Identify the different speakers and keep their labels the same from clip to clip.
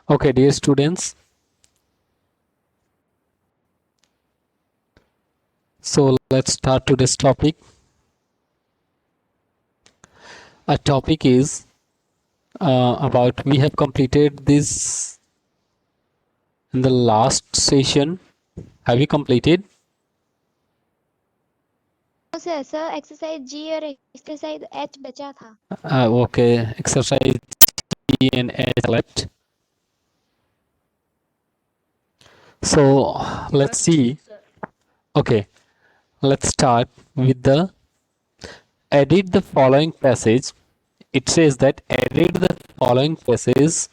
Speaker 1: Okay, dear students, so let's start today's topic. Our topic is about we have completed this in the last session. Have you completed?
Speaker 2: Sir exercise जी और exercise H बचा था।
Speaker 1: Okay, exercise E and H left. So let's see. Okay, let's start with the edit the following passage. It says that edit the following passage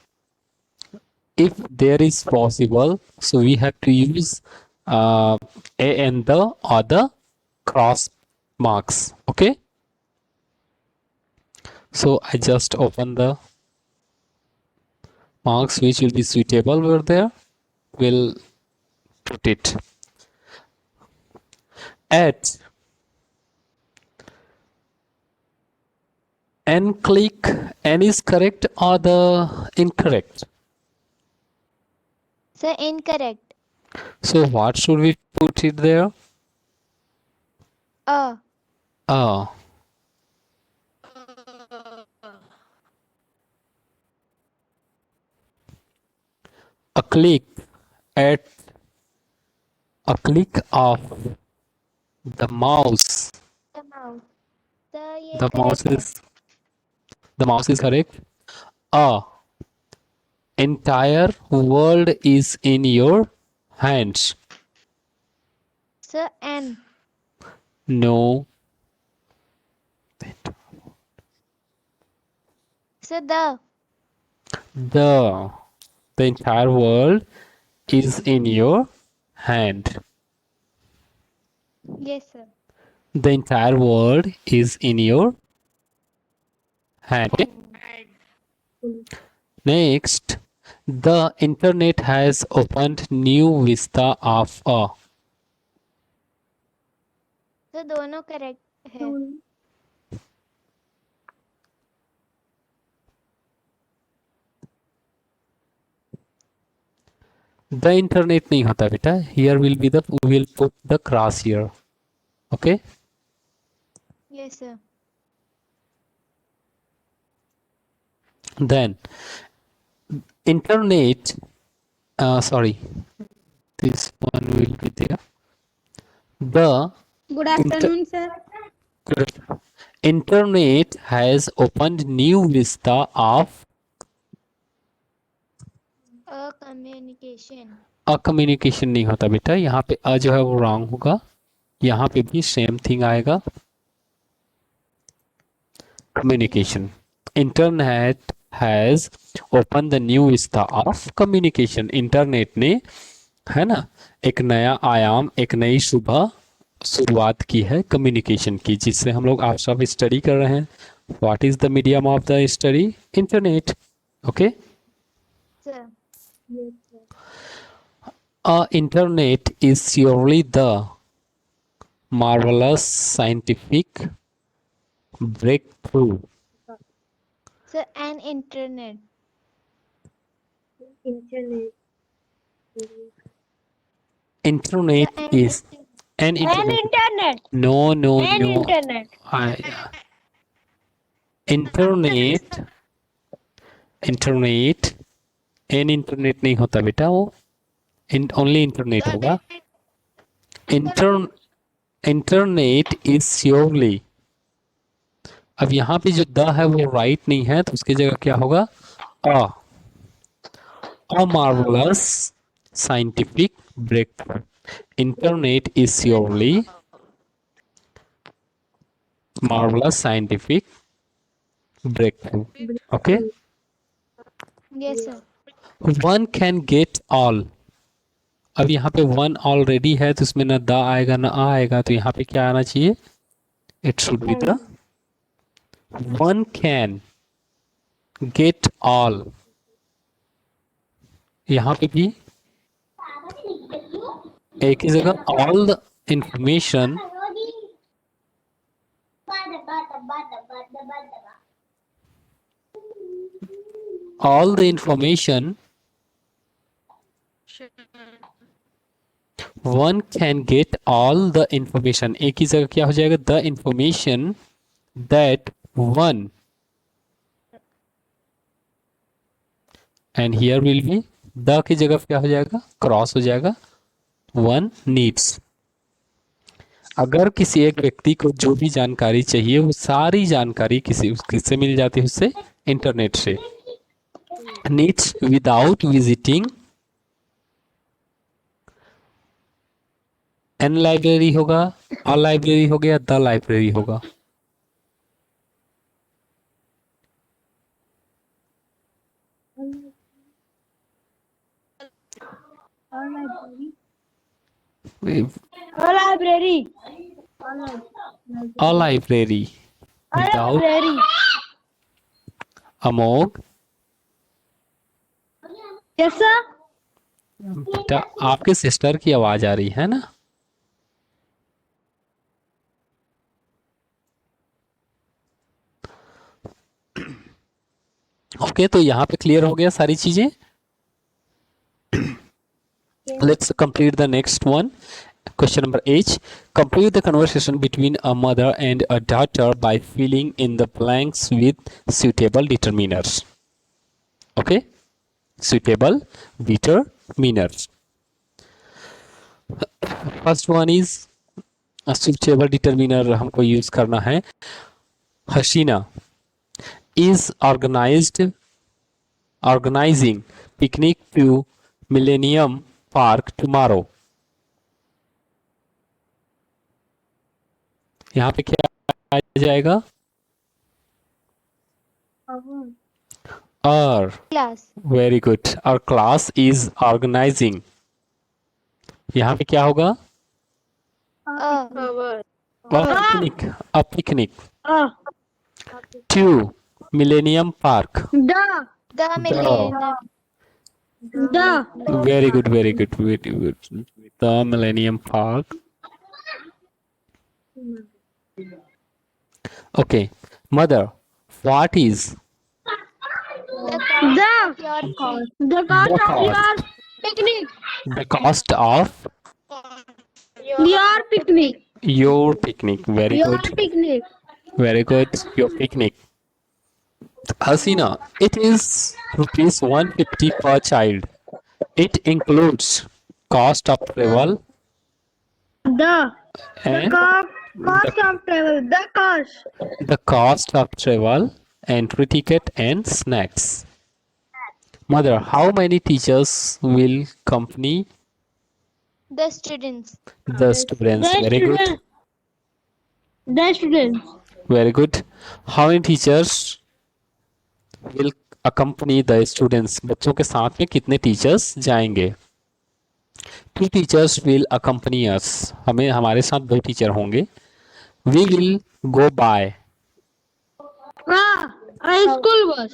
Speaker 1: if there is possible. So we have to use a and the other cross marks. Okay, so I just open the marks which will be suitable over there. We'll put it at and click n is correct or the incorrect.
Speaker 2: Sir incorrect.
Speaker 1: So what should we put it there?
Speaker 2: A
Speaker 1: Ah, a click at a click of the mouse.
Speaker 2: Mouse sir ये
Speaker 1: The mouse
Speaker 2: correct है।
Speaker 1: is the mouse is correct. A entire world is in your hands.
Speaker 2: Sir an
Speaker 1: No,
Speaker 2: sir the
Speaker 1: the the entire world is in your hand.
Speaker 2: Yes sir
Speaker 1: The entire world is in your hand. Okay? Next, the internet has opened new vista of a.
Speaker 2: Sir दोनों correct है।
Speaker 1: The internet नहीं होता बेटा. Here will be the we will put the cross here. Okay.
Speaker 2: Yes sir
Speaker 1: Then internet. Sorry, this one will be there. The
Speaker 3: Good afternoon, sir.
Speaker 1: internet has opened new vista of
Speaker 2: a communication
Speaker 1: a communication नहीं होता बेटा. यहाँ पे अ जो है वो wrong होगा. यहाँ पे भी सेम थिंग आएगा. Communication. Internet has opened the new vista of communication. Internet ने है ना एक नया आयाम एक नई सुबह शुरुआत की है कम्युनिकेशन की जिससे हम लोग आप सब स्टडी कर रहे हैं. What is the medium of the study? Internet. Okay.
Speaker 2: Sir
Speaker 1: Internet is surely the marvelous scientific breakthrough.
Speaker 2: Sir an internet
Speaker 1: Internet
Speaker 2: sir
Speaker 1: is an internet.
Speaker 3: internet.
Speaker 1: No, no, no.
Speaker 3: Internet.
Speaker 1: Internet internet an internet नहीं होता बेटा. वो only internet होगा. Internet is surely. अब यहाँ पे जो the है वो राइट नहीं है तो उसकी जगह क्या होगा? अ marvellous scientific breakthrough. Internet is surely marvelous scientific breakthrough. Okay.
Speaker 2: Yes sir
Speaker 1: One can get all. अब यहाँ पे वन ऑलरेडी है तो इसमें ना द आएगा ना आ आएगा तो यहाँ पे क्या आना चाहिए? It should be the one can get all. यहाँ पे भी एक ही जगह all the information all the information One can get all the information. एक ही जगह क्या हो जाएगा? The information that one, and here will be the की जगह क्या हो जाएगा? क्रॉस हो जाएगा. One needs. अगर किसी एक व्यक्ति को जो भी जानकारी चाहिए वो सारी जानकारी किससे मिल जाती है? उससे, इंटरनेट से. Needs without visiting an library होगा, अ लाइब्रेरी हो गया, द लाइब्रेरी होगा.
Speaker 3: Library.
Speaker 1: A library without Amogh.
Speaker 3: Yes, sir.
Speaker 1: बेटा आपके सिस्टर की आवाज आ रही है ना? ओके तो यहाँ पे क्लियर हो गया सारी चीजें. Let's complete the next one. Question number 8. Complete the conversation between a mother and a daughter by filling in the blanks with suitable determiners. Okay? Suitable determiners. First one is a suitable determiner हमको use करना है. Hasina is organizing picnic to Millennium Park tomorrow. यहाँ पे क्या आ जाएगा? Our
Speaker 2: Class.
Speaker 1: very good. Our class is organizing. यहाँ पे क्या होगा? A picnic to Millennium Park.
Speaker 3: The
Speaker 2: Millennium.
Speaker 1: Very good, very good, very good. The Millennium Park. Okay, mother, what is
Speaker 3: the cost of your picnic.
Speaker 1: the cost of
Speaker 3: Your picnic.
Speaker 1: your picnic? Very
Speaker 3: Your
Speaker 1: good,
Speaker 3: picnic.
Speaker 1: very good. Your picnic. Hasina, it is rupees 150 per child. It includes cost of travel
Speaker 3: The
Speaker 1: and
Speaker 3: cost of travel. The cost.
Speaker 1: the cost of travel, entry ticket and snacks. Mother, how many teachers will accompany
Speaker 2: The students.
Speaker 1: the students? Very good,
Speaker 3: The students.
Speaker 1: very good. How many teachers will accompany the students? बच्चों के साथ में कितने teachers जाएंगे? 2 teachers will accompany us. हमारे साथ 2 teacher होंगे. We will go by
Speaker 3: A school bus.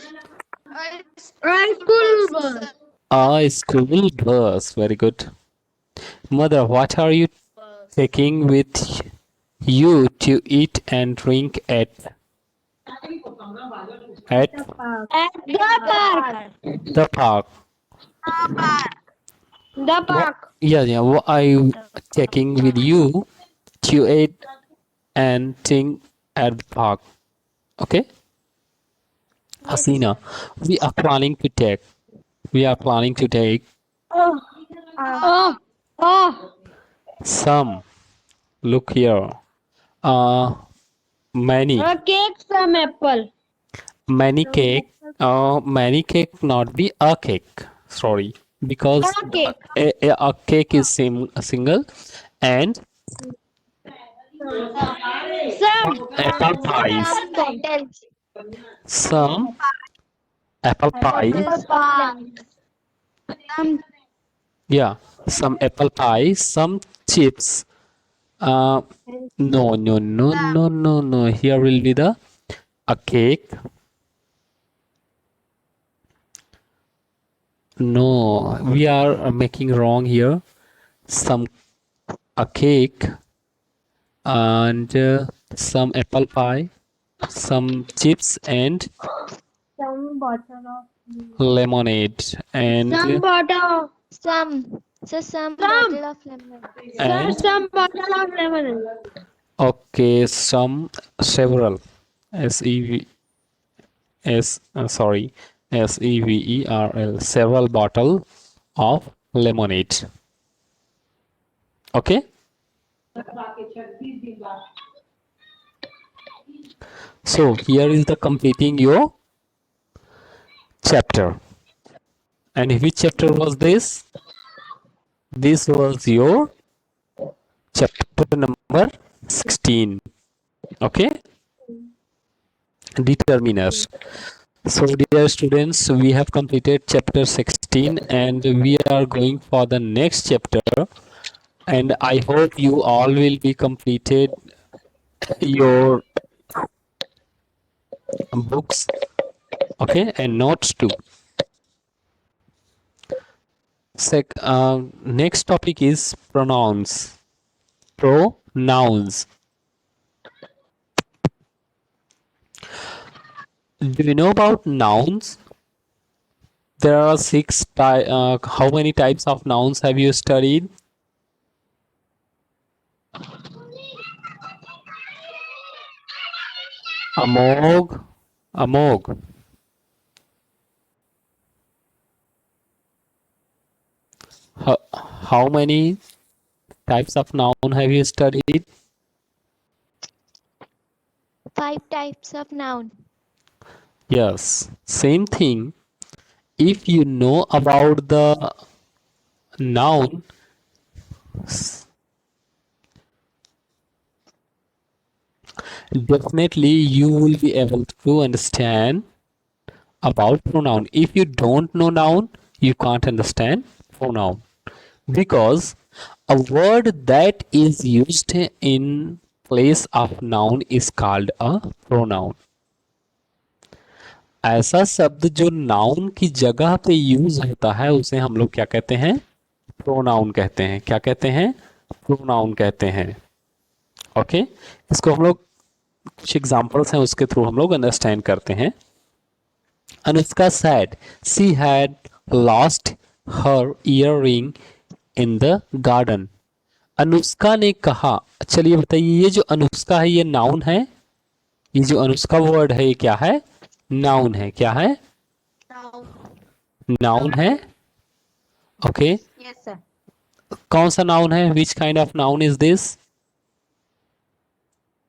Speaker 3: A school bus.
Speaker 1: a school bus. Very good. Mother, what are you taking with you to eat and drink at
Speaker 3: At the park.
Speaker 1: the park?
Speaker 3: The park.
Speaker 1: Yeah. What are you taking with you to eat and drink at the park? Okay. Hasina, we are planning to take.
Speaker 3: Oh.
Speaker 1: Some. Look here. Many
Speaker 3: A cake, some apple.
Speaker 1: cake. Many cake not be a cake. Sorry, because
Speaker 3: A cake.
Speaker 1: a cake is single, and
Speaker 3: Some
Speaker 1: apple pies.
Speaker 2: Cocktails.
Speaker 1: Some apple pies.
Speaker 3: some
Speaker 1: Yeah, some apple pie, some chips. No. Here will be a cake. No, we are making wrong here. A cake and some apple pie, some chips and
Speaker 3: bottle of
Speaker 1: lemonade and
Speaker 3: some bottle
Speaker 2: Some. So some
Speaker 3: Some.
Speaker 2: bottle of lemon.
Speaker 1: And
Speaker 3: Some bottle of lemon.
Speaker 1: okay, some, several, S E V S sorry, SEVERL, several bottle of lemonade. Okay. So here is the completing your chapter. And which chapter was this? This was your chapter number 16. Okay. Determiners. So dear students, we have completed chapter 16 and we are going for the next chapter, and I hope you all will be completed your books, okay, and notes too. Next topic is pronouns. Pronouns. Do you know about nouns? There are how many types of nouns have you studied? Amog. How many types of noun have you studied?
Speaker 2: 5 types of noun.
Speaker 1: Yes, same thing. If you know about the noun, definitely you will be able to understand about pronoun. If you don't know noun, you can't understand pronoun, because a word that is used in place of noun is called a pronoun. ऐसा शब्द जो noun की जगह पे use होता है उसे हम लोग क्या कहते हैं? प्रोनाउन कहते हैं. क्या कहते हैं? प्रोनाउन कहते हैं. ओके, इसको हम लोग कुछ एग्जांपल्स हैं उसके थ्रू हम लोग अंडरस्टैंड करते हैं. Anushka said she had lost her earring in the garden. Anushka ने कहा. चलिए बताइए, ये जो अनुष्का है ये नाउन है? ये जो अनुष्का वर्ड है ये क्या है? नाउन है. क्या है? नाउन है. Okay,
Speaker 3: Yes, sir.
Speaker 1: कौन सा नाउन है? Which kind of noun is this?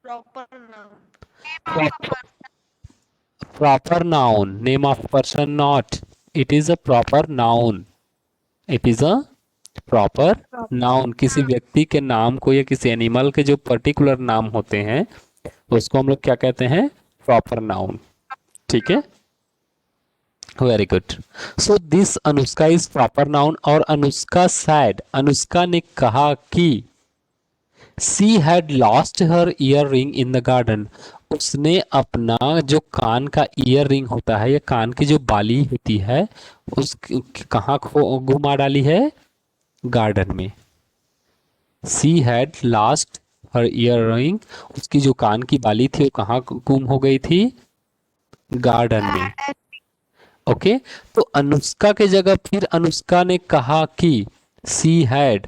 Speaker 3: Proper noun.
Speaker 1: Proper noun. Name of person not. It is a proper noun. It is a proper noun. किसी व्यक्ति के नाम को या किसी एनिमल के जो पर्टिकुलर नाम होते हैं उसको हम लोग क्या कहते हैं? Proper noun. ठीक है, very good. So this Anushka is proper noun. और अनुष्का सैड, अनुष्का ने कहा कि she had lost her ear ring in the garden. उसने अपना जो कान का ईयर रिंग होता है या कान की जो बाली होती है उस कहाँ घुमा डाली है? गार्डन में. She had lost her ear ring, उसकी जो कान की बाली थी वो कहाँ गुम हो गई थी? गार्डन में. ओके, तो अनुष्का के जगह फिर अनुष्का ने कहा कि सी हैड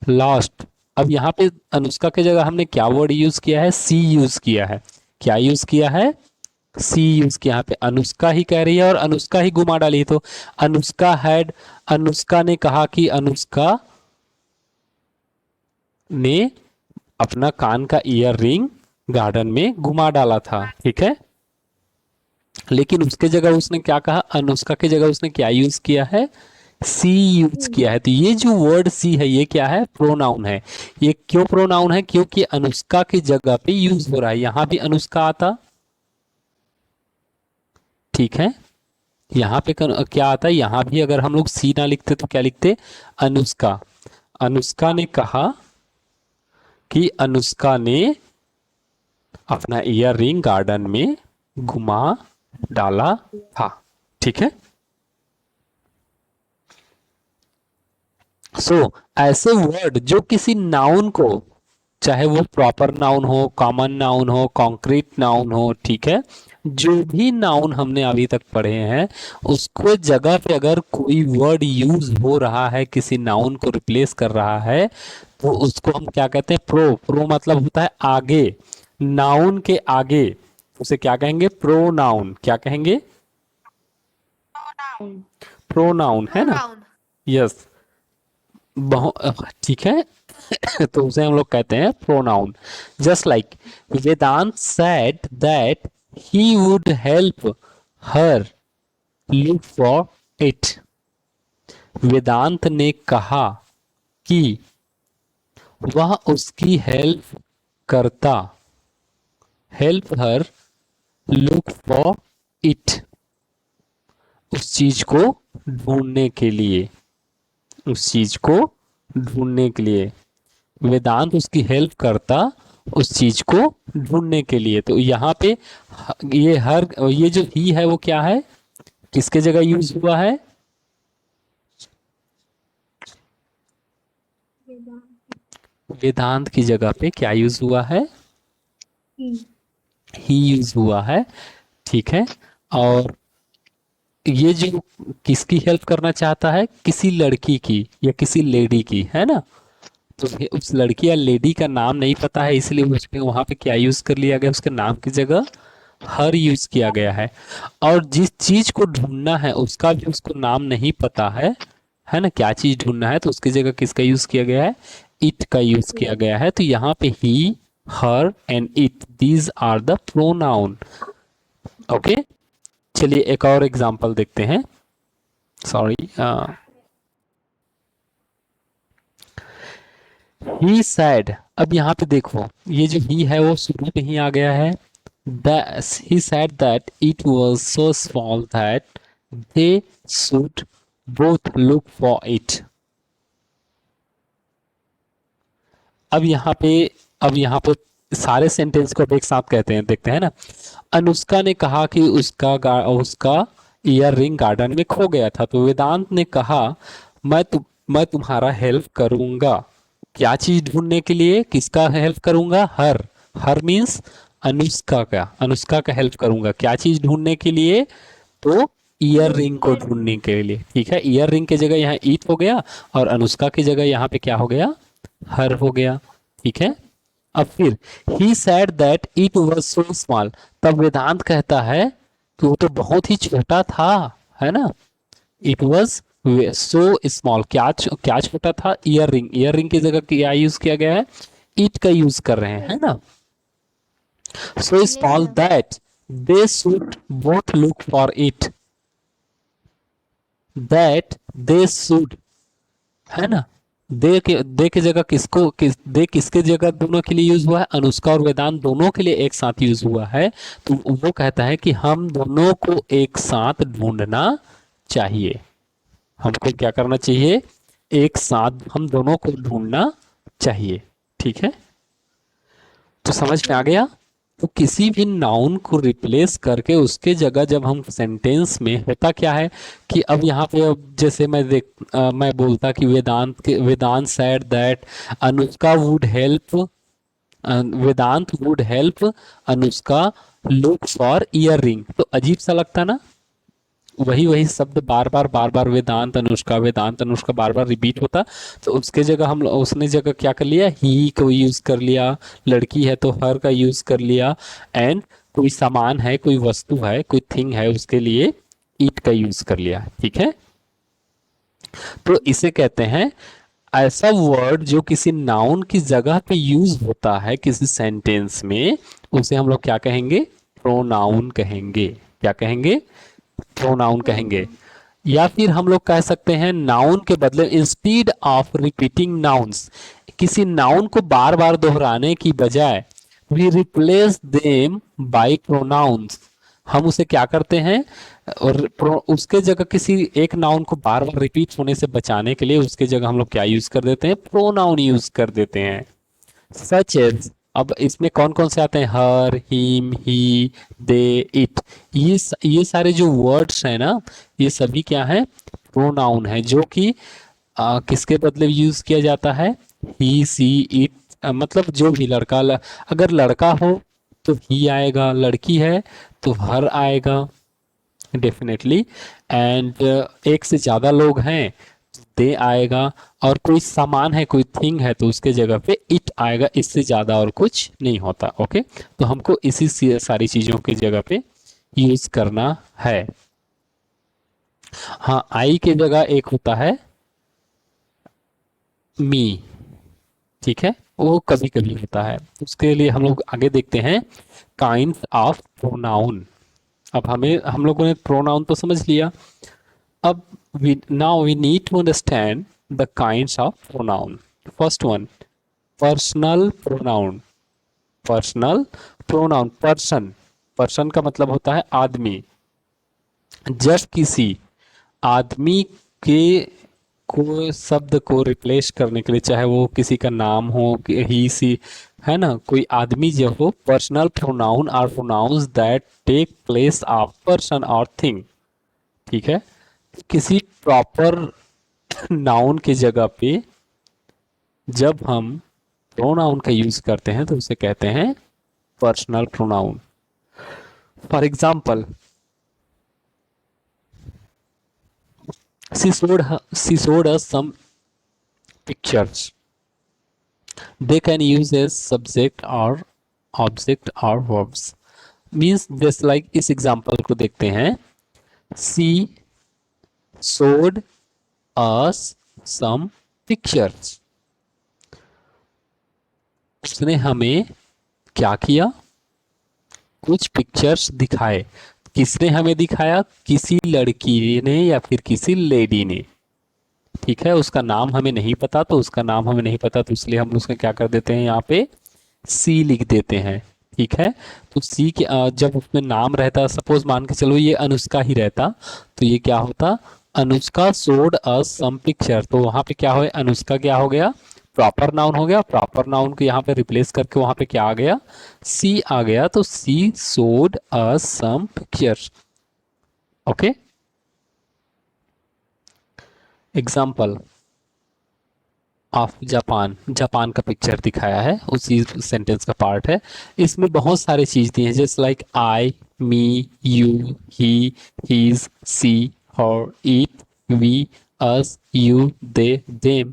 Speaker 1: लॉस्ट. अब यहाँ पे अनुष्का के जगह हमने क्या वर्ड यूज किया है? सी यूज किया है. क्या यूज किया है? सी यूज किया. यहाँ पे अनुष्का ही कह रही है और अनुष्का ही घुमा डाली है. तो अनुष्का हैड, अनुष्का ने कहा कि अनुष्का ने अपना कान का ईयर रिंग गार्डन में घुमा डाला था. ठीक है, लेकिन उसके जगह उसने क्या कहा? अनुष्का के जगह उसने क्या यूज किया है? सी यूज किया है. तो ये जो वर्ड सी है ये क्या है? प्रोनाउन है. ये क्यों प्रोनाउन है? क्योंकि अनुष्का की जगह पे यूज हो रहा है. यहां भी अनुष्का आता. ठीक है, यहाँ पे क्या आता है? यहाँ भी अगर हम लोग सी ना लिखते तो क्या लिखते? अनुष्का. अनुष्का ने कहा कि अनुष्का ने अपना ईयर रिंग गार्डन में घुमा डाला था. ठीक है, सो ऐसे वर्ड जो किसी नाउन को, चाहे वो प्रॉपर नाउन हो, कॉमन नाउन हो, कॉन्क्रीट नाउन हो, ठीक है, जो भी नाउन हमने अभी तक पढ़े हैं उसको जगह पे अगर कोई वर्ड यूज हो रहा है, किसी नाउन को रिप्लेस कर रहा है, तो उसको हम क्या कहते हैं? प्रो मतलब होता है आगे, नाउन के आगे उसे क्या कहेंगे? प्रोनाउन। क्या कहेंगे? प्रोनाउन, है ना?
Speaker 3: Pronoun.
Speaker 1: यस, ठीक है। तो उसे हम लोग कहते हैं pronoun. Just like Vedant said that he would help her look for it. Vedant ने कहा कि वह उसकी हेल्प करता, help her look for it, उस चीज को ढूंढने के लिए, उस चीज को ढूंढने के लिए वेदांत उसकी हेल्प करता उस चीज को ढूंढने के लिए। तो यहाँ पे ये हर, ये जो ही है वो क्या है? किसके जगह यूज हुआ है? वेदांत की जगह पे क्या यूज हुआ है? ही यूज हुआ है, ठीक है। और ये जो किसकी हेल्प करना चाहता है? किसी लड़की की या किसी लेडी की, है ना? तो उस लड़की या लेडी का नाम नहीं पता है, इसलिए उसने वहां पे क्या यूज कर लिया गया? उसके नाम की जगह हर यूज किया गया है। और जिस चीज को ढूंढना है उसका भी उसको नाम नहीं पता है ना? क्या चीज ढूंढना है, तो उसकी जगह किसका यूज किया गया है? इट का यूज किया गया है। तो यहाँ पे he, her and it, these are the pronoun. Okay, चलिए एक और एग्जांपल देखते हैं। Sorry, he said. अब यहाँ पे देखो, ये जो ही है वो शुरू में ही आ गया है। He said that it was so small that they should both look for it. अब यहाँ पे सारे सेंटेंस को अब एक साथ कहते हैं, देखते हैं ना। अनुष्का ने कहा कि उसका ईयर रिंग गार्डन में खो गया था, तो वेदांत ने कहा मैं तुम्हारा हेल्प करूंगा। क्या चीज ढूंढने के लिए? किसका हेल्प करूंगा? हर मीन्स अनुष्का का हेल्प करूंगा। क्या चीज ढूंढने के लिए? तो ईयर रिंग को ढूंढने के लिए, ठीक है। ईयर रिंग की जगह यहाँ ईट हो गया और अनुष्का की जगह यहाँ पे क्या हो गया? हर हो गया, ठीक है। अब फिर he said that it was so small. तब वेदांत कहता है कि वो तो बहुत ही छोटा था, है ना? It was so small. क्या छोटा था? ईयर रिंग की जगह क्या यूज किया गया है? इट का यूज कर रहे हैं, है ना? So small
Speaker 2: sir.
Speaker 1: that they should both look for it. That they should, है ना? दे की जगह दे किसके जगह दोनों के लिए यूज हुआ है? अनुष्का और वेदांत दोनों के लिए एक साथ यूज हुआ है। तो वो कहता है कि हम दोनों को एक साथ ढूंढना चाहिए। हमको क्या करना चाहिए? एक साथ हम दोनों को ढूंढना चाहिए, ठीक है। तो समझ में आ गया? तो किसी भी नाउन को रिप्लेस करके उसके जगह जब हम सेंटेंस में, होता क्या है कि अब यहाँ पे, अब जैसे मैं बोलता कि Vedant said that Anushka would help, Vedant would help Anushka look for earring, तो अजीब सा लगता ना? वही वही शब्द बार बार वेदांत अनुष्का बार बार रिपीट होता। तो उसके जगह उसने जगह क्या कर लिया? ही को यूज कर लिया। लड़की है तो हर का यूज कर लिया। एंड कोई सामान है, कोई वस्तु है, कोई थिंग है, उसके लिए ईट का यूज कर लिया, ठीक है। तो इसे कहते हैं, ऐसा वर्ड जो किसी नाउन की जगह पे यूज होता है किसी सेंटेंस में, उसे हम लोग क्या कहेंगे? प्रोनाउन कहेंगे। क्या कहेंगे? प्रोनाउन कहेंगे। या फिर हम लोग कह सकते हैं नाउन के बदले, इंस्टीड ऑफ रिपीटिंग नाउन्स, किसी नाउन को बार बार दोहराने की बजाय we replace them by pronouns. हम उसे क्या करते हैं? और उसके जगह किसी एक नाउन को बार बार रिपीट होने से बचाने के लिए उसके जगह हम लोग क्या यूज कर देते हैं? प्रोनाउन यूज कर देते हैं। सच एज, अब इसमें कौन कौन से आते हैं? हर, हिम, ही, दे, इट। ये सारे जो वर्ड्स हैं ना, ये सभी क्या है? प्रोनाउन है, जो कि किसके बदले यूज किया जाता है? ही, सी, इट। मतलब जो भी अगर लड़का हो तो ही आएगा, लड़की है तो हर आएगा डेफिनेटली। एंड एक से ज़्यादा लोग हैं दे आएगा, और कोई सामान है, कोई थिंग है, तो उसके जगह पे इट आएगा। इससे ज़्यादा और कुछ नहीं होता। ओके, तो हमको इसी सारी चीज़ों की जगह पे यूज़ करना है। हाँ, आई के जगह एक होता है मी, ठीक है, वो कभी कभी होता है। उसके लिए हम लोग आगे देखते हैं काइंड ऑफ प्रोनाउन। अब हम लोगों ने प्रोनाउन तो समझ लिया। अब now we need to understand the kinds of pronoun. First one, personal pronoun. Personal pronoun, person का मतलब होता है आदमी। जब किसी आदमी के को शब्द को रिप्लेस करने के लिए, चाहे वो किसी का नाम हो, ही सी, है ना, कोई आदमी जब हो, personal pronoun are pronouns that take place of person और थिंग। ठीक है, किसी प्रॉपर नाउन की जगह पे जब हम प्रोनाउन का यूज करते हैं तो उसे कहते हैं personal pronoun. For example, she showed us some pictures. They can use as subject or object or verbs. Means just like इस एग्जाम्पल को देखते हैं, she showed us some pictures. उसने हमें क्या किया, कुछ पिक्चर्स दिखाए। किसने हमें दिखाया, किसी लड़की ने या फिर किसी लेडी ने। ठीक है, उसका नाम हमें नहीं पता, तो इसलिए हम उसका क्या कर देते हैं, यहाँ पे सी लिख देते हैं। ठीक है, तो सी के जब उसमें नाम रहता, सपोज मान के चलो ये अनुष्का ही रहता, तो ये क्या होता, अनुष्का शोड अस सम पिक्चर। तो वहां पे क्या हो, अनुष्का क्या हो गया, प्रॉपर नाउन हो गया। प्रॉपर नाउन को यहाँ पे रिप्लेस करके वहां पे क्या आ गया, सी आ गया। तो she showed us some pictures. Okay, example of Japan, Japan का पिक्चर दिखाया है, उसी सेंटेंस का पार्ट है। इसमें बहुत सारी चीज दी है, जैसे like I, me, you, he, his, she, her, it, we, us, you, they, them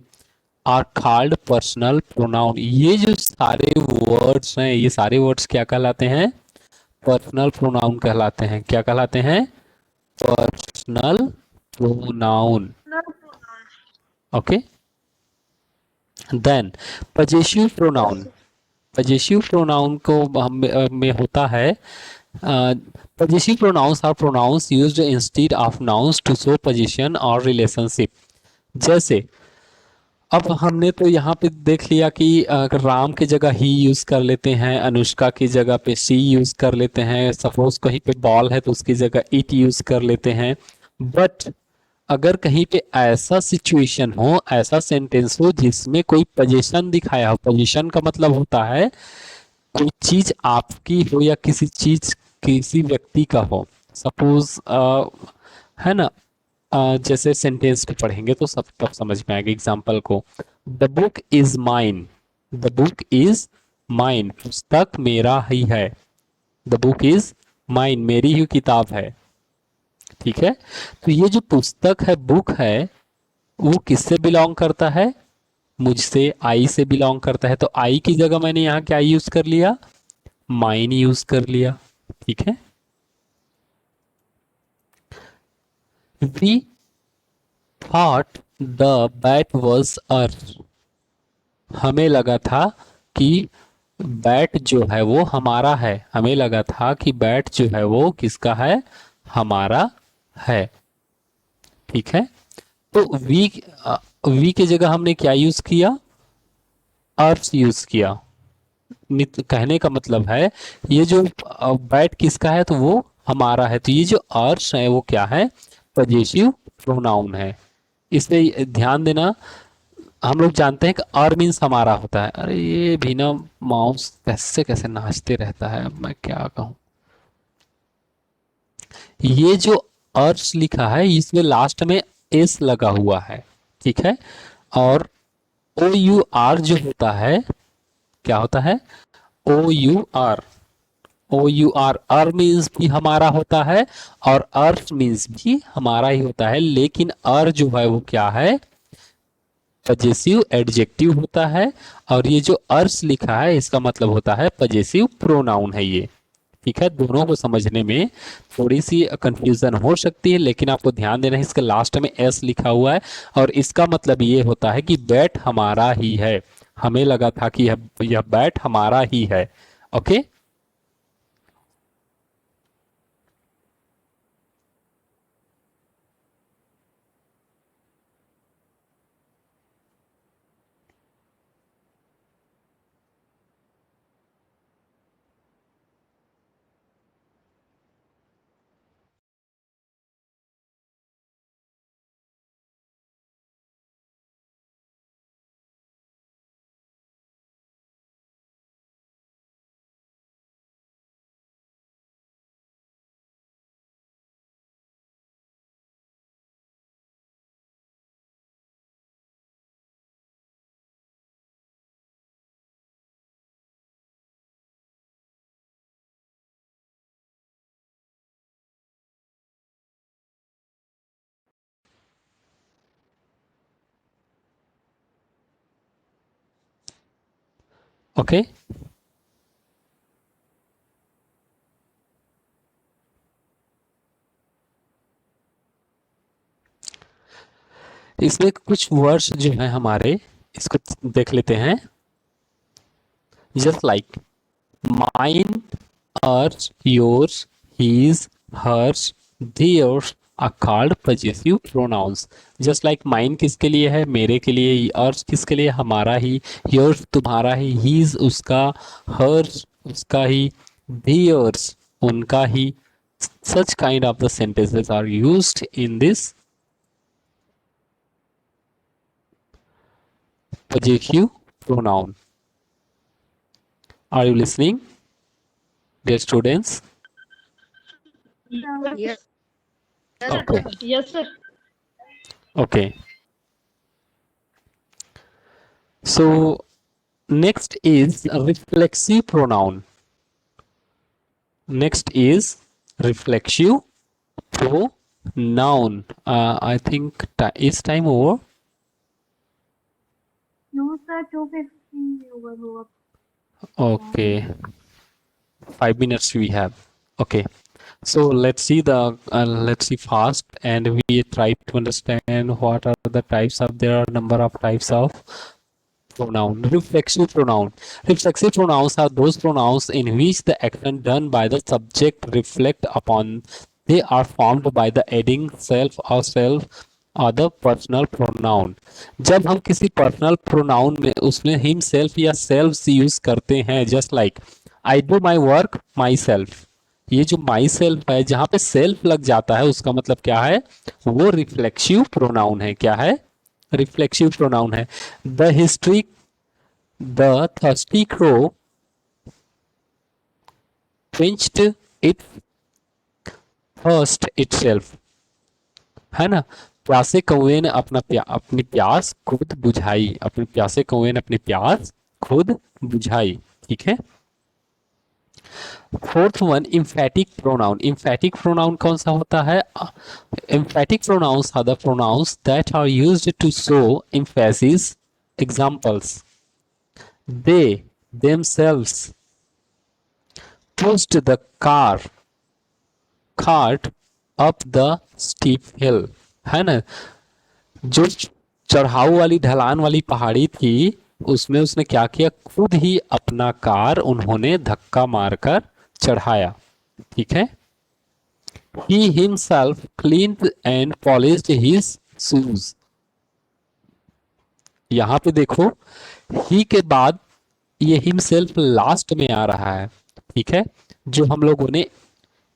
Speaker 1: are called personal pronoun. ये जो सारे वर्ड्स हैं, ये सारे वर्ड्स क्या कहलाते हैं, पर्सनल प्रोनाउन कहलाते हैं। क्या कहलाते हैं, personal pronoun. Okay, then possessive pronoun. Possessive pronoun को में होता है, possessive pronouns are pronouns used instead of nouns to show position और रिलेशनशिप। जैसे अब हमने तो यहाँ पे देख लिया कि राम की जगह ही यूज कर लेते हैं, अनुष्का की जगह पे सी यूज कर लेते हैं, सपोज कहीं पे बॉल है तो उसकी जगह इट यूज कर लेते हैं। बट अगर कहीं पे ऐसा सिचुएशन हो, ऐसा सेंटेंस हो जिसमें कोई पोजीशन दिखाया हो, पोजीशन का मतलब होता है कोई चीज आपकी हो या किसी चीज किसी व्यक्ति का हो। सपोज है ना, जैसे सेंटेंस को पढ़ेंगे तो सब तब समझ में आएगा एग्जाम्पल को। The book is mine, the book is mine, पुस्तक मेरा ही है। द बुक इज माइन, मेरी ही किताब है। ठीक है, तो ये जो पुस्तक है, बुक है, वो किससे बिलोंग करता है, मुझसे, आई से बिलोंग करता है। तो आई की जगह मैंने यहाँ क्या यूज कर लिया, माइन यूज कर लिया। ठीक है, we thought the bat was earth, हमें लगा था कि बैट जो है वो हमारा है। हमें लगा था कि बैट जो है वो किसका है, हमारा है। ठीक है, तो वी की जगह हमने क्या यूज किया, अर्थ यूज किया। कहने का मतलब है ये जो बैट किसका है, तो वो हमारा है। तो ये जो अर्थ है वो क्या है, पजेसिव प्रोनाउन है। इसमें ध्यान देना, हम लोग जानते हैं कि आर मीन्स हमारा होता है। अरे ये भी ना माउस कैसे कैसे नाचते रहता है, अब मैं क्या कहूँ। ये जो अर्थ लिखा है इसमें लास्ट में एस लगा हुआ है। ठीक है, और ओ यू आर जो होता है, क्या होता है, O U R, O U R, our means भी हमारा होता है और अर्थ मीन्स भी हमारा ही होता है, लेकिन अर जो है वो क्या है, पजेसिव एडजेक्टिव होता है। और ये जो अर्स लिखा है इसका मतलब होता है पजेसिव प्रोनाउन है ये। ठीक है, दोनों को समझने में थोड़ी सी कंफ्यूजन हो सकती है, लेकिन आपको ध्यान देना है इसके लास्ट में एस लिखा हुआ है और इसका मतलब ये होता है कि बैट हमारा ही है। हमें लगा था कि यह बैट हमारा ही है। ओके, ओके, इसमें कुछ वर्ड्स जो है हमारे, इसको देख लेते हैं। Just like mine, ours, yours, his, hers, theirs are called possessive pronouns. Just like mine किसके लिए है, मेरे के लिए, ours किसके लिए, हमारा ही, yours तुम्हारा ही, his उसका, hers उसका ही, theirs उनका ही. Such kind of the sentences are used in this possessive pronoun. Are you listening, dear students?
Speaker 3: Yes.
Speaker 1: Okay.
Speaker 3: Yes, sir.
Speaker 1: Okay. So next is reflexive pronoun. Next is reflexive pronoun. I think is time over.
Speaker 3: No, sir. 2:50 over.
Speaker 1: Okay, 5 minutes we have. Okay, so let's see let's see fast, and we try to understand what are the types of, there are number of types of pronoun. Reflexive pronoun. Reflexive pronouns are those pronouns in which the action done by the subject reflect upon. They are formed by the adding self or self or the personal pronoun. जब हम किसी personal pronoun में उसमें him self या self use करते हैं, just like I do my work my self, ये जो माई सेल्फ है जहां पे सेल्फ लग जाता है उसका मतलब क्या है, वो रिफ्लेक्सिव प्रोनाउन है। क्या है, रिफ्लेक्सिव प्रोनाउन है। The history, the thirsty crow quenched it thirst itself, है ना, प्यासे कौवे ने अपनी प्यास खुद बुझाई, अपने प्यासे कौवे ने अपनी प्यास खुद बुझाई। ठीक है, fourth one emphatic pronoun. Emphatic pronoun कौन सा होता है, emphatic pronouns are the pronouns that are used to show emphasis. Examples, they themselves pushed the cart up the steep hill, है ना, जो चढ़ाऊ वाली ढलान वाली पहाड़ी थी उसमें उसने क्या किया, खुद ही अपना कार उन्होंने धक्का मारकर चढ़ाया। ठीक है, he himself cleaned and polished his shoes। यहां पे देखो ही के बाद ये हिमसेल्फ लास्ट में आ रहा है। ठीक है, जो हम लोगों ने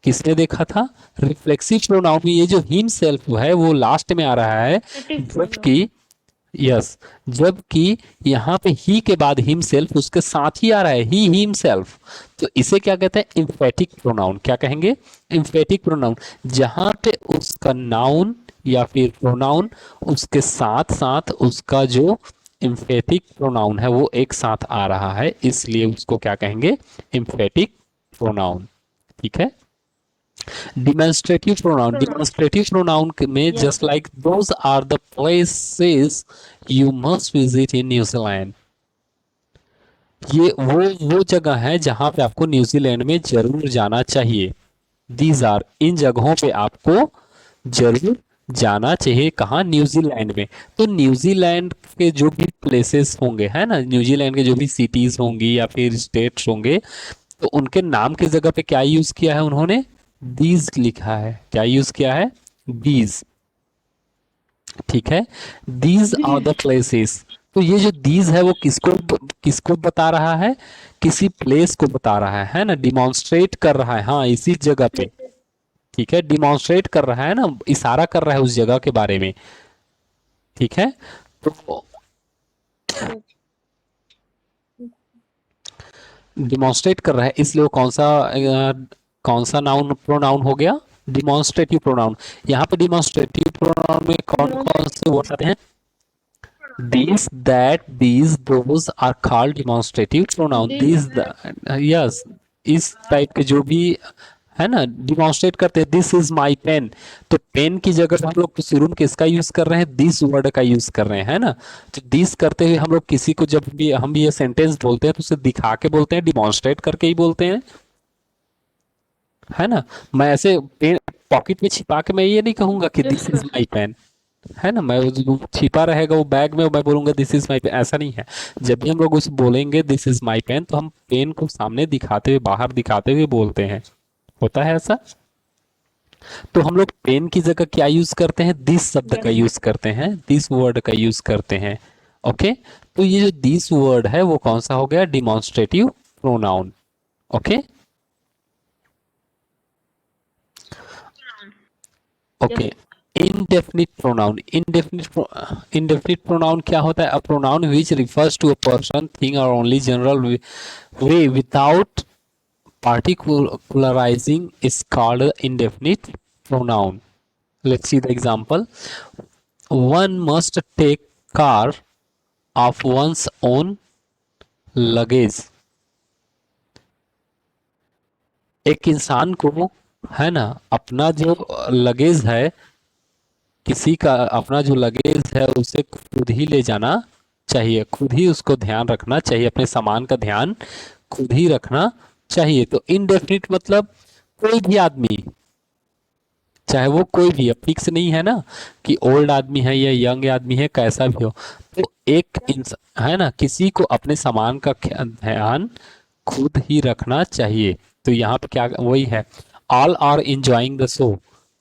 Speaker 1: किसने देखा था, रिफ्लेक्सिव प्रोनाउन में ये जो हिमसेल्फ है वो लास्ट में आ रहा है, जबकि यस, जबकि यहाँ पे ही के बाद हिमसेल्फ उसके साथ ही आ रहा है, ही हिमसेल्फ। तो इसे क्या कहते हैं, एम्फेटिक प्रोनाउन। क्या कहेंगे, एम्फेटिक प्रोनाउन, जहां पे उसका नाउन या फिर प्रोनाउन उसके साथ साथ उसका जो एम्फेटिक प्रोनाउन है वो एक साथ आ रहा है, इसलिए उसको क्या कहेंगे, एम्फेटिक प्रोनाउन। ठीक है, डिमॉन्स्ट्रेटिव प्रोनाउन में just like those are the places you must visit in New Zealand. ये वो जगह है जहां पे आपको न्यूजीलैंड में जरूर जाना चाहिए। दीज आर, इन जगहों पे आपको जरूर जाना चाहिए। कहाँ? न्यूजीलैंड में। तो न्यूजीलैंड के जो भी प्लेसेस होंगे, है ना, न्यूजीलैंड के जो भी सिटीज होंगी या फिर स्टेट्स होंगे, तो उनके नाम की जगह पे क्या यूज किया है उन्होंने? दीज लिखा है। क्या यूज किया है? दीज। ठीक है, दीज आर द प्लेसेस। तो ये जो दीज है वो किसको बता रहा है? किसी प्लेस को बता रहा है ना, डिमॉन्स्ट्रेट कर रहा है। हाँ, इसी जगह पे। ठीक है, डिमॉन्स्ट्रेट कर रहा है ना, इशारा कर रहा है उस जगह के बारे में। ठीक है, तो डिमॉन्स्ट्रेट कर रहा है, इसलिए वो कौन सा नाउन प्रोनाउन हो गया? Demonstrative pronoun. यहाँ पे डिमॉन्स्ट्रेटिव प्रोनाउन में कौन कौन से वर्ड आते हैं? These, that, these, those are called demonstrative pronoun. These, yes, इस टाइप के जो भी है ना डिमॉन्स्ट्रेट करते हैं। दिस इज माई पेन, तो पेन की जगह हम लोग शुरू में किसका यूज कर रहे हैं? दिस वर्ड का यूज कर रहे हैं, है ना। तो दिस करते हुए हम लोग किसी को जब भी हम ये सेंटेंस बोलते हैं तो उसे दिखा के बोलते हैं, डिमॉन्स्ट्रेट करके ही बोलते हैं, है ना। मैं ऐसे पेन पॉकेट में छिपा के मैं ये नहीं कहूंगा कि दिस इज माई पेन, है ना। मैं वो छिपा रहेगा वो बैग में, मैं बोलूंगा दिस इज माई पेन, ऐसा नहीं है। जब भी हम लोग उसे बोलेंगे दिस इज माई पेन, तो हम पेन को सामने दिखाते हुए, बाहर दिखाते हुए बोलते हैं। होता है ऐसा। तो हम लोग पेन की जगह क्या यूज करते हैं? दिस शब्द का यूज करते हैं, दिस वर्ड का यूज करते हैं। ओके, तो ये जो दिस वर्ड है वो कौन सा हो गया? Demonstrative pronoun. Okay okay, indefinite pronoun. Indefinite pronoun क्या होता है? A pronoun which refers to a person, thing or only general way without particularizing is called indefinite pronoun. Let's see the example. One must take care of one's own luggage. एक इंसान को, है ना, अपना जो लगेज है, किसी का अपना जो लगेज है उसे खुद ही ले जाना चाहिए, खुद ही उसको ध्यान रखना चाहिए, अपने सामान का ध्यान खुद ही रखना चाहिए। तो इनडेफिनिट मतलब कोई भी आदमी, चाहे वो कोई भी, अब फिक्स नहीं है ना कि ओल्ड आदमी है या यंग आदमी है, कैसा भी हो, तो एक इंसान, है ना, किसी को अपने सामान का ध्यान खुद ही रखना चाहिए। तो यहाँ पे क्या वही है, all are enjoying the show,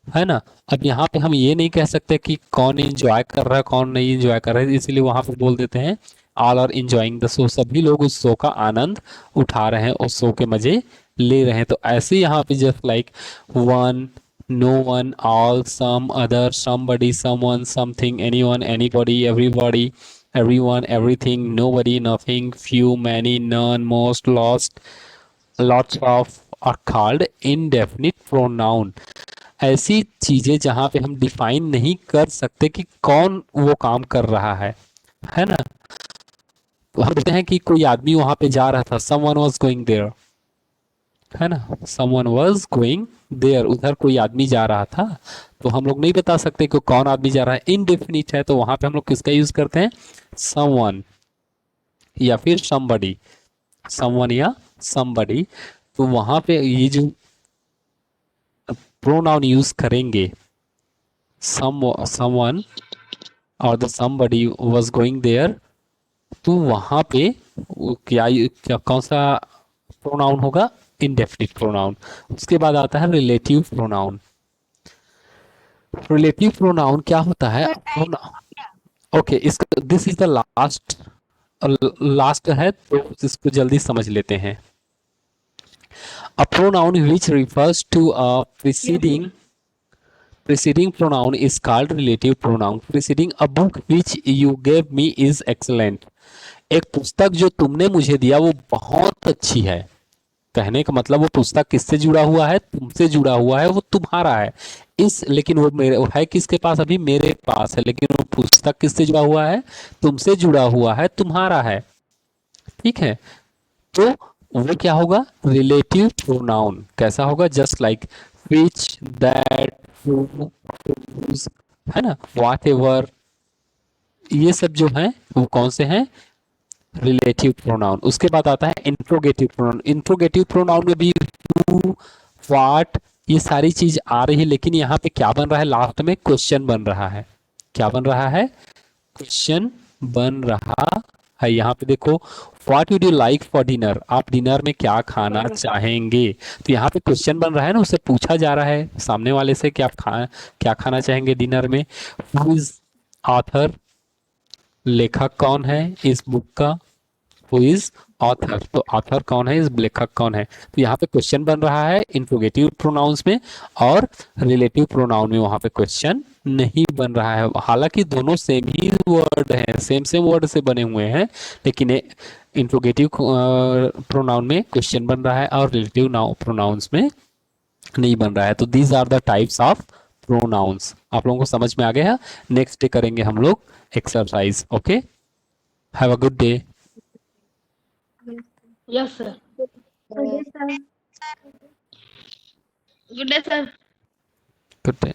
Speaker 1: है ना। अब यहाँ पे हम ये नहीं कह सकते कि कौन एंजॉय कर रहा है कौन नहीं एंजॉय कर रहा है, इसलिए वहां पे बोल देते हैं all are enjoying the show, सभी लोग उस शो का आनंद उठा रहे हैं, उस शो के मजे ले रहे हैं। तो ऐसे यहाँ पे just like one, no one, all, some, other, somebody, someone, something, anyone, anybody, everybody, everyone, everything, nobody, nothing, few, many, none, most, lost, lots of are called indefinite pronoun. ऐसी चीजें जहां पे हम डिफाइन नहीं कर सकते कि कौन वो काम कर रहा है ना। तो हम कहते हैं कि कोई आदमी वहां पे जा रहा था, someone was going there, है ना, someone was going there, उधर कोई आदमी जा रहा था। तो हम लोग नहीं बता सकते कि कौन आदमी जा रहा है, इनडेफिनिट है, तो वहां पे हम लोग किसका यूज करते हैं? someone या फिर somebody, someone या somebody। तो वहां पे ये जो प्रोनाउन यूज करेंगे, someone और the somebody was going there, तो वहां पे क्या कौन सा प्रोनाउन होगा? Indefinite pronoun. उसके बाद आता है रिलेटिव प्रोनाउन। रिलेटिव प्रोनाउन क्या होता है? ओके, इसका दिस इज द लास्ट है, तो इसको जल्दी समझ लेते हैं। A pronoun which refers to a preceding pronoun is called relative pronoun. Preceding a book which you gave me is excellent. एक पुस्तक जो तुमने मुझे दिया वो बहुत अच्छी है। कहने का मतलब वो पुस्तक किससे जुड़ा हुआ है? तुमसे जुड़ा हुआ है, वो तुम्हारा है। लेकिन वो मेरे है, किसके पास? अभी मेरे पास है, लेकिन वो पुस्तक किससे जुड़ा हुआ है? तुमसे जुड़ा हुआ है, तुम्हारा है। ठीक है, तो वो क्या होगा, रिलेटिव प्रोनाउन। कैसा होगा, just like which, that, whose, है ना, व्हाट एवर, ये सब जो है वो कौन से हैं, रिलेटिव प्रोनाउन। उसके बाद आता है इंट्रोगेटिव प्रोनाउन। इंट्रोगेटिव प्रोनाउन में भी हु, व्हाट, ये सारी चीज आ रही है, लेकिन यहाँ पे क्या बन रहा है, लास्ट में क्वेश्चन बन रहा है। क्या बन रहा है, क्वेश्चन बन रहा है। यहाँ पे देखो, what would you like for dinner, आप डिनर में क्या खाना चाहेंगे। तो यहाँ पे क्वेश्चन बन रहा है ना, उससे पूछा जा रहा है सामने वाले से कि आप क्या खाना चाहेंगे डिनर में। हु इज ऑथर, लेखक कौन है इस बुक का, हु इज ऑथर, तो ऑथर कौन है, इस लेखक कौन है। तो यहाँ पे क्वेश्चन बन रहा है इंट्रोगेटिव प्रोनाउंस में, और रिलेटिव प्रोनाउन में वहां पे क्वेश्चन नहीं बन रहा है। हालांकि दोनों सेम ही वर्ड हैं, सेम सेम वर्ड से बने हुए हैं, लेकिन इंट्रोगेटिव प्रोनाउन में क्वेश्चन बन रहा है और रिलेटिव प्रोनाउंस में नहीं बन रहा है। तो these are the types of pronouns. आप लोगों को समझ में आ गया। नेक्स्ट डे करेंगे हम लोग exercise. Okay, have a good day.
Speaker 3: Yes, sir.
Speaker 2: Yes, sir.
Speaker 3: Good day, sir.
Speaker 1: Good day.